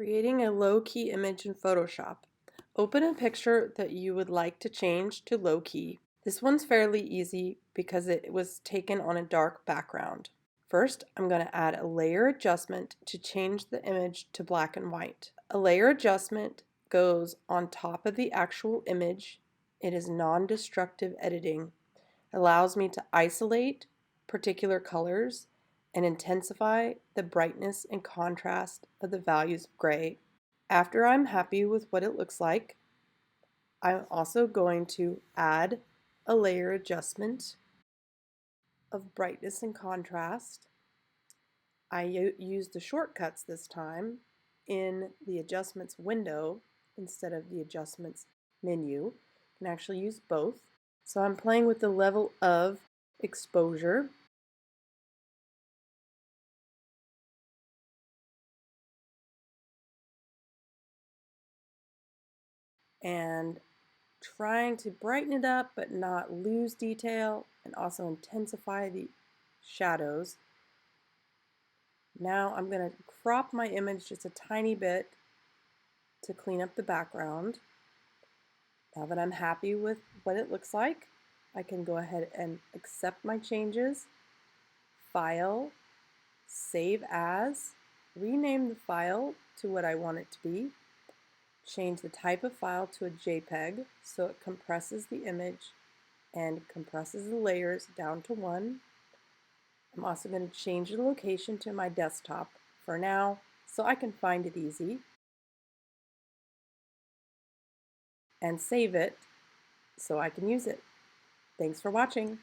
Creating a low-key image in Photoshop. Open a picture that you would like to change to low-key. This one's fairly easy because it was taken on a dark background. First, I'm going to add a layer adjustment to change the image to black and white. A layer adjustment goes on top of the actual image. It is non-destructive editing. It allows me to isolate particular colors and intensify the brightness and contrast of the values of gray. After I'm happy with what it looks like, I'm also going to add a layer adjustment of brightness and contrast. I use the shortcuts this time in the adjustments window instead of the adjustments menu. You can actually use both. So I'm playing with the level of exposure. And trying to brighten it up but not lose detail and also intensify the shadows. Now I'm going to crop my image just a tiny bit to clean up the background. Now that I'm happy with what it looks like, I can go ahead and accept my changes, File, Save As, rename the file to what I want it to be, change the type of file to a JPEG so it compresses the image and compresses the layers down to 1. I'm also going to change the location to my desktop for now so I can find it easy and save it so I can use it. Thanks for watching.